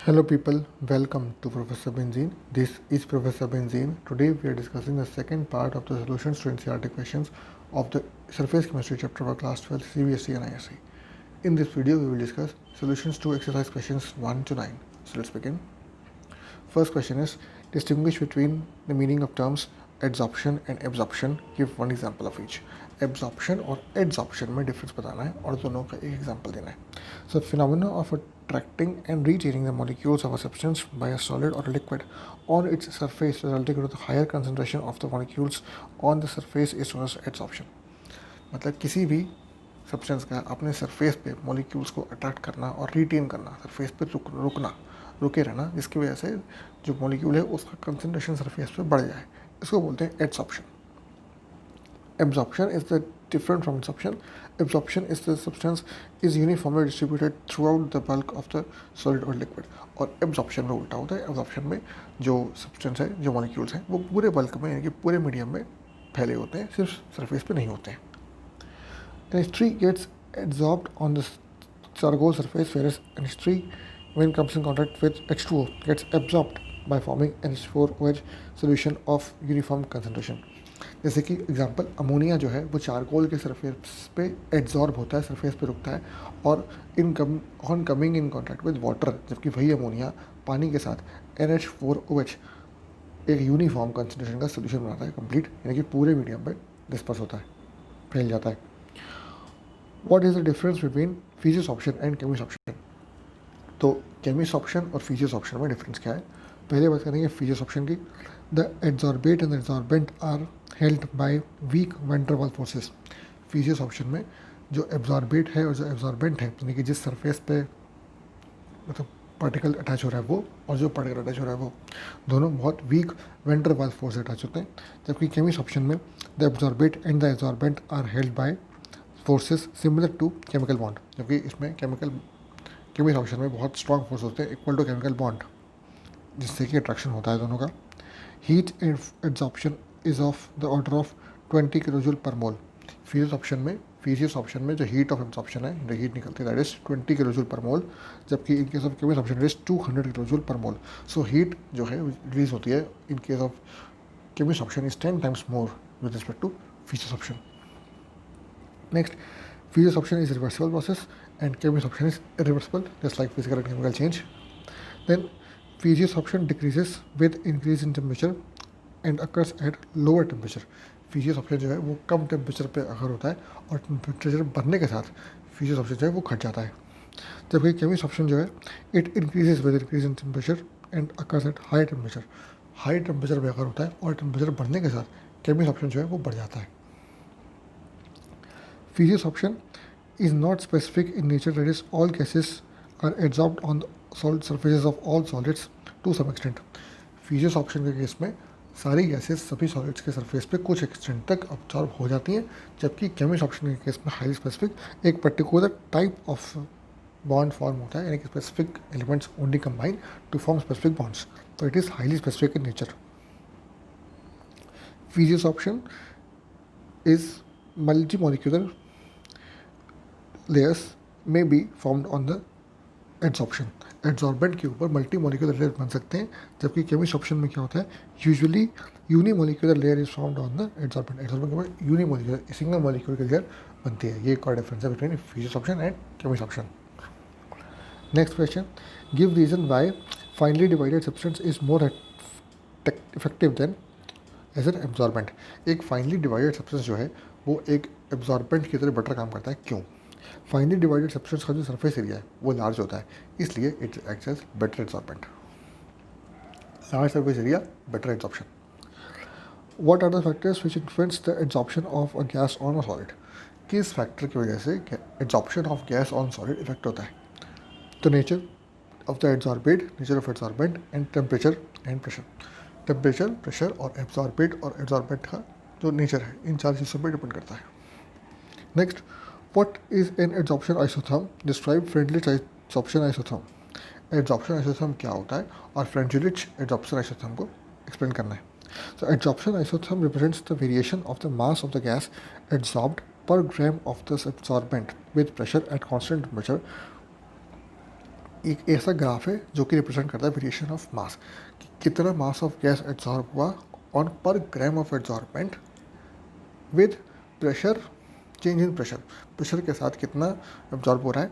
Hello people, welcome to Professor Benzine. This is Professor Benzine. Today we are discussing the second part of the solutions to NCERT questions of the Surface Chemistry chapter for class 12 CBSE and ISE. In this video we will discuss solutions to exercise questions 1 to 9. So let's begin. First question is distinguish between the meaning of terms adsorption and absorption. Give one example of each. Absorption और adsorption में difference बताना है और दोनों का एक example देना है. So phenomena of attracting and retaining the molecules of a substance by a solid or a liquid on its surface resulting in the higher concentration of the molecules on the surface is known as adsorption. मतलब किसी भी substance का अपने surface पे molecules को attract करना और retain करना, सरफेस पे रुके रहना, जिसकी वजह से जो मॉलिक्यूल है उसका कंसंट्रेशन सरफेस पे बढ़ जाए, इसको बोलते हैं adsorption. Absorption is the different from absorption. Absorption is the substance is uniformly distributed throughout the bulk of the solid or liquid. और absorption में उल्टा होता है. absorption में जो substance है, जो molecules हैं, वो पूरे bulk में यानी कि पूरे medium में फैले होते हैं, सिर्फ surface पे नहीं होते हैं. NH3 gets adsorbed on the charcoal surface, whereas NH3 when comes in contact with H2O gets absorbed by forming NH4OH solution of uniform concentration. जैसे कि एग्जांपल अमोनिया जो है वो चारकोल के सरफेस पे एड्जॉर्ब होता है, सरफेस पे रुकता है और on coming in contact with water, जबकि वही अमोनिया पानी के साथ NH4OH एक यूनिफॉर्म कंसंट्रेशन का सोल्यूशन बनाता है कंप्लीट, यानी कि पूरे मीडियम पे डिस्पर्स होता है, फैल जाता है. What is the difference between physisorption and chemisorption? तो केमिसॉर्प्शन और फिजियोसॉर्प्शन में डिफरेंस क्या है? पहले बात करेंगे फिजियोसॉर्प्शन की. The adsorbate and adsorbent are held by weak van der Waals forces. फिजियोसॉर्प्शन में जो एब्जॉर्बेट है और जो एब्जॉर्बेंट है, यानी कि जिस सरफेस पे मतलब पार्टिकल अटैच हो रहा है वो और जो पार्टिकल अटैच हो रहा है वो दोनों बहुत वीक वैन डर वाल फोर्स से अटैच होते हैं. जबकि केमिसॉर्प्शन में the absorbate and the absorbent are held by forces similar to chemical bond. जबकि इसमें केमिसॉर्प्शन में बहुत स्ट्रॉन्ग फोर्स होते हैं इक्वल टू केमिकल बॉन्ड, जिससे कि अट्रैक्शन होता है दोनों का. Heat adsorption is of the order of 20 kilojoule per मोल. फिजियोसॉर्प्शन में जो हीट ऑफ एब्जॉर्प्शन है, जो हीट निकलती है that is 20 kilojoule per mole, जबकि in case of chemisorption it is 200 kilojoule per mole. So heat जो है रिलीज होती है in case of chemisorption is 10 times more with respect to physisorption. Next, physisorption is reversible process and chemisoption is irreversible, just like physical and chemical change. Then physiosoption decreases with increase in temperature and occurs at lower temperature. फिजियोसॉर्प्शन जो है वो कम temperature पे अगर होता है और temperature बढ़ने के साथ फिजियोसॉर्प्शन जो है वो घट जाता है. जबकि केमिसॉर्प्शन जो है it increases with increase in temperature and occurs at high temperature. High temperature पे अगर होता है और टेम्परेचर बढ़ने के साथ केमिसॉर्प्शन जो है वो बढ़ जाता है. फिजियोसॉर्प्शन is not specific in nature, that is all gases are adsorbed on the solid surfaces of all solids to some extent. फिजियोसॉर्प्शन के केस में सारी गैसेस सभी सॉलिड्स के सरफेस पे कुछ एक्सटेंट तक अब्जॉर्ब हो जाती हैं, जबकि केमिसॉर्प्शन के केस में हाईली स्पेसिफिक एक particular type of bond form होता है, यानी कि specific elements only combine to form specific bonds. तो it is highly specific in nature. Physisorption is multi molecular layers may be formed on the adsorption. Adsorbent के ऊपर multi molecular layer बन सकते हैं, जबकि केमिसॉर्प्शन में क्या होता है usually uni molecular layer is formed on the adsorbent. Adsorbent के ऊपर यूनी मोलिकुलर सिंगल मोलिक्यूल की लेयर बनती है. ये एक और डिफरेंस है between physisorption and chemisorption. Next question, give reason why finely divided substance is more effective than as an absorbent. एक फाइनली डिवाइडेड सब्सटेंस जो है वो एक एब्जॉर्बेंट की तरह बेटर काम करता है. क्यों? फाइनली डिवाइडेड सब्सटेंस का जो सरफेस एरिया है वो लार्ज होता है, इसलिए it acts as better absorbent. Large surface area, better absorption. What are the factors which influence the absorption of a gas on a solid? किस फैक्टर की वजह से absorption of gas on solid effect होता है? तो nature of the absorbate, nature of absorbent and temperature and pressure. Temperature, pressure और absorbent का जो नेचर है इन चार चीज़ों पर डिपेंड करता है. Next, what is an adsorption isotherm? Describe Freundlich adsorption isotherm. Adsorption isotherm क्या होता है और फ्रेंडलिच एड्जॉर्प्शन आइसोथर्म को एक्सप्लेन करना है. So adsorption isotherm represents the variation of the mass of the gas adsorbed per gram of this absorbent with pressure at constant temperature एक ऐसा graph है जो कि रिप्रेजेंट करता है वेरिएशन ऑफ मास, कि कितना मास ऑफ गैस एब्जॉर्ब हुआ ऑन पर gram of absorbent with pressure, change in pressure, pressure के साथ कितना एब्जॉर्ब हो रहा है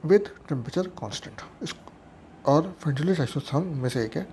विद टेम्परेचर कांस्टेंट। इस और फ्रेंडलिच आइसोथर्म में से एक है।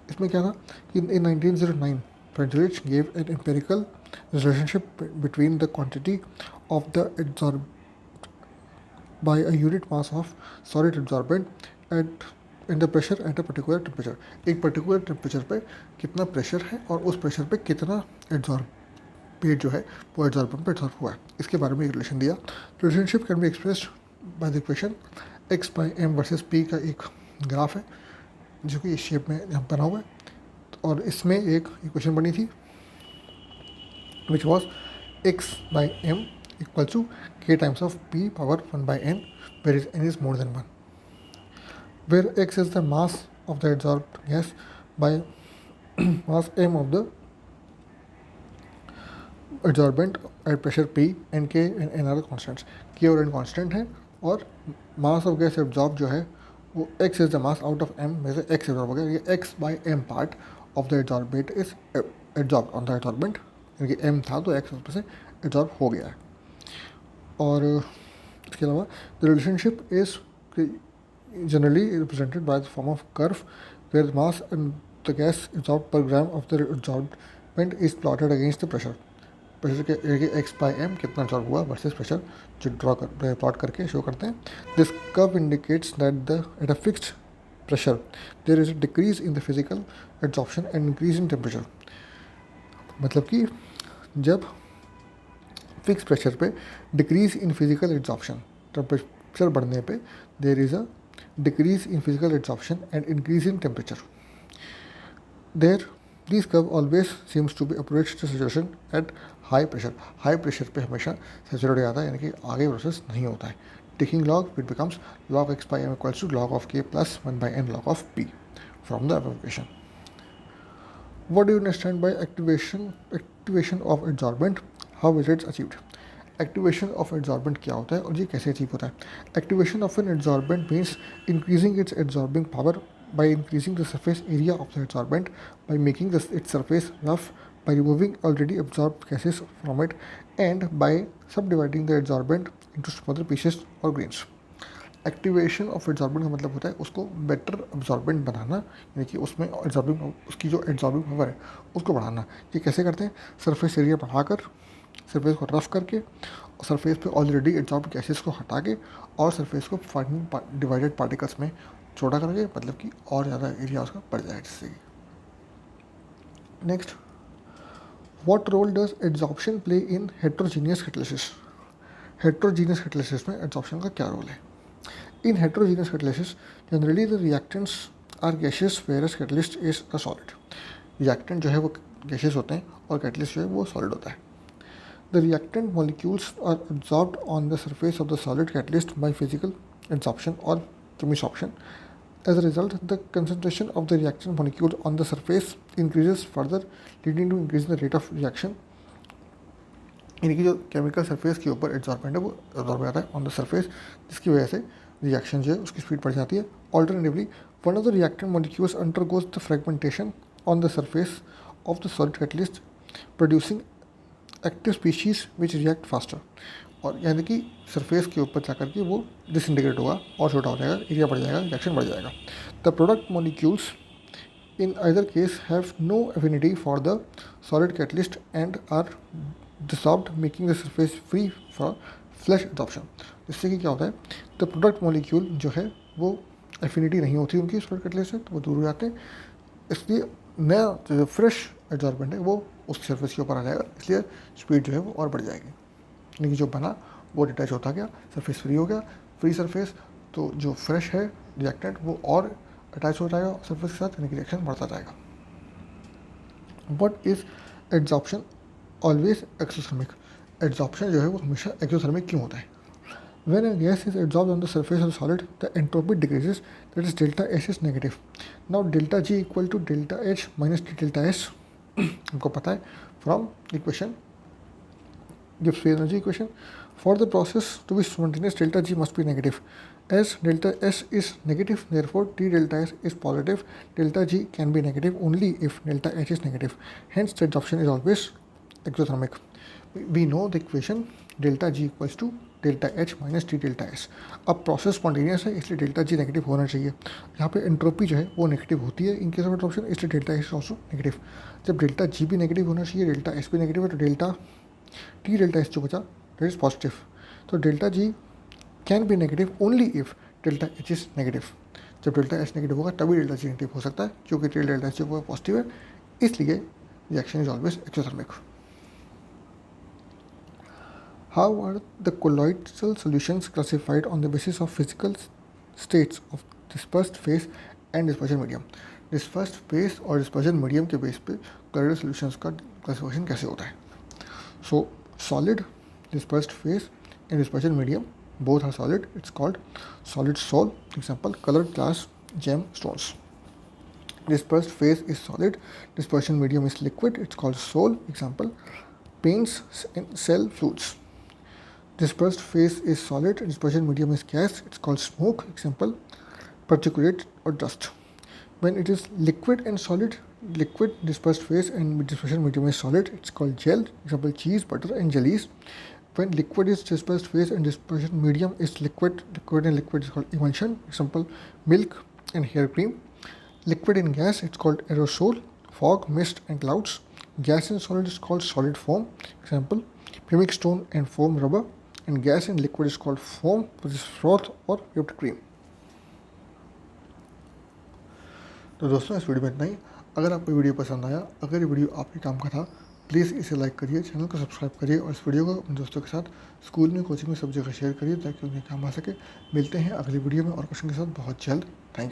इसमें क्या था कि इन 1909 Freundlich gave an empirical relationship between the quantity of the absorb by a unit mass of solid absorbent at in the pressure at a particular temperature। एक पर्टिकुलर टेम्परेचर पे कितना प्रेशर है और उस प्रेशर पे कितना एब्जॉर्बेट जो है वो एब्जॉर्बेंट पे एब्जॉर्ब हुआ है, इसके बारे में एक रिलेशन दिया। Relationship can be expressed by the equation x by M versus p का एक ग्राफ है जो कि इस शेप में यहाँ बना हुआ है, और इसमें एक इक्वेशन बनी थी which was x by M equal to k times of p power 1 by n, where n is more than 1, where x is the mass of the adsorbed gas by mass m of the adsorbent at pressure p and k and n are constants। k और n constant है और mass of gas absorbed जो है वो x is the mass out of m में से x absorb हो गया, ये x by m part of the adsorbate is absorbed on the adsorbent, यानी कि m था तो x उसमें से absorb हो गया है। और इसके अलावा the relationship is generally represented by the form of curve where the mass and the gas absorb per gram of the absorbent is plotted against the pressure. Pressure के एक्स बाई एम कितना absorb हुआ versus pressure जो plot करके show करते हैं। This curve indicates that the at a fixed pressure there is a decrease in the physical absorption and increase in temperature. मतलब कि जब फिक्स प्रेशर पे decrease in physical absorption, temperature बढ़ने पे there is a decrease in physical absorption and increase in temperature. There this curve always seems to be approach the saturation at high pressure. High pressure पे हमेशा saturate हो जाता है, यानी कि आगे प्रोसेस नहीं होता है। Taking log it becomes log x by m equals to log of k plus 1 by n log of p from the above equation. What do you understand by activation of adsorbent? How is it achieved? Activation of adsorbent क्या होता है और ये कैसे achieve होता है? Activation of an adsorbent means increasing its adsorbing power by increasing the surface area of the adsorbent, by making its surface rough, by removing already absorbed gases from it, and by subdividing the adsorbent into smaller pieces or grains. Activation of absorbent का मतलब होता है उसको better absorbent बनाना, यानी कि उसमें absorbing उसकी जो एब्जॉर्बिंग पावर है उसको बढ़ाना। ये कैसे करते हैं? सरफेस एरिया बढ़ाकर, सरफेस को रफ करके, और सरफेस पे ऑलरेडी एब्जॉर्ब गैसेस को हटा के और सरफेस को फाइनल डिवाइडेड पार्टिकल्स में छोटा करके, मतलब कि और ज़्यादा एरिया उसका बढ़ जाए जिससे। Next, what role does absorption play in heterogeneous catalysis? Heterogeneous catalysis में एब्जॉर्प्शन का क्या रोल है? In heterogeneous catalysis, generally the reactants are gaseous whereas catalyst is a solid. Reactant जो है वो gaseous होते हैं और catalyst जो है वो solid होता है। The reactant molecules are absorbed on the surface of the solid catalyst by physical adsorption or chemisorption. As a result, the concentration of the reactant molecules on the surface increases further, leading to increase in the rate of reaction. यानी कि जो chemical surface के ऊपर absorbent है वो absorb हो जाता है ऑन द सरफेस, जिसकी वजह से रिएक्शन जो है उसकी स्पीड बढ़ जाती है। Alternatively, one of the reactant molecules undergoes the fragmentation on the surface of the solid catalyst, producing active species which react faster. और यानी कि सरफेस के ऊपर जाकर के वो डिसइंटीग्रेट होगा और छोटा हो जाएगा, एरिया बढ़ जाएगा, रिएक्शन बढ़ जाएगा। The product molecules in either case have no affinity for the solid catalyst and are dissolved, making the surface free for flash adsorption। इससे कि क्या होता है, द प्रोडक्ट मॉलिक्यूल जो है वो एफिनिटी नहीं होती उनकी सॉलिड कैटलिस्ट से, तो वो दूर हो जाते हैं, इसलिए नया जो फ्रेश एब्जॉर्बेंट है वो उस सरफेस के ऊपर आ जाएगा, इसलिए स्पीड जो है वो और बढ़ जाएगी। यानी कि जो बना वो डिटैच होता गया, सरफेस फ्री हो गया, फ्री सरफेस, तो जो फ्रेश है रिएक्टेंट वो और अटैच हो जाएगा सरफेस के साथ, यानी कि रिएक्शन बढ़ता जाएगा। But is absorption always exothermic? Absorption जो है वो हमेशा एक्सोथर्मिक क्यों होता है? When a gas is absorbed on the surface of solid the entropy decreases, that is delta S is negative. Now delta G equal to delta H minus delta S, हमको पता है from equation Gibbs free energy equation. For the process to be spontaneous, delta G must be negative. As delta S is negative, therefore T delta S is positive. Delta G can be negative only if delta H is negative. Hence, the adsorption is always exothermic. We know the equation delta G equals to delta H minus T delta S. अब process spontaneous है इसलिए delta G negative होना चाहिए. यहाँ पे entropy जो है वो नेगेटिव होती है इन केस ऑफ एडसॉर्प्शन, इसलिए डेल्टा एच ऑल्सो नेगेटिव. जब डेल्टा जी भी नेगेटिव होना चाहिए, डेल्टा एस भी नेगेटिव है, तो डेल्टा टी डेल्टा एस जो बचा दैट इज पॉजिटिव. तो delta G can be negative only if delta H is negative. जब डेल्टा एच नेगेटिव होगा तभी डेल्टा जी नेगेटिव हो सकता है, क्योंकि डेल्टा एच जो है पॉजिटिव है, इसलिए reaction is always exothermic. How are the colloidal solutions classified on the basis of physical states of dispersed phase and dispersion medium? Dispersed phase और dispersion medium के बेस पे colloidal solutions का classification कैसे होता है? So solid, dispersed phase and dispersion medium both are solid. It's called solid sol. Example, colored glass gem stones. Dispersed phase is solid. Dispersion medium is liquid. It's called sol. Example, paints and cell fluids. Dispersed phase is solid, dispersion medium is gas, it's called smoke. Example, particulate or dust. When it is liquid and solid, liquid dispersed phase and dispersion medium is solid, it's called gel. Example, cheese, butter and jellies. When liquid is dispersed phase and dispersion medium is liquid, liquid and liquid is called emulsion. Example, milk and hair cream. Liquid and gas, it's called aerosol, fog, mist and clouds. Gas and solid is called solid foam. Example, pumic stone and foam rubber. And gas and liquid is called foam, which is froth or whipped cream. तो दोस्तों इस video में इतना ही. अगर आपको video पसंद आया, अगर ये वीडियो आपके काम का था, प्लीज़ इसे लाइक करिए, चैनल को सब्सक्राइब करिए और इस वीडियो को अपने दोस्तों के साथ स्कूल में, कोचिंग में सब जगह शेयर करिए ताकि उन्हें काम आ सके. मिलते हैं अगली वीडियो में और क्वेश्चन के साथ बहुत जल्द. Thank you.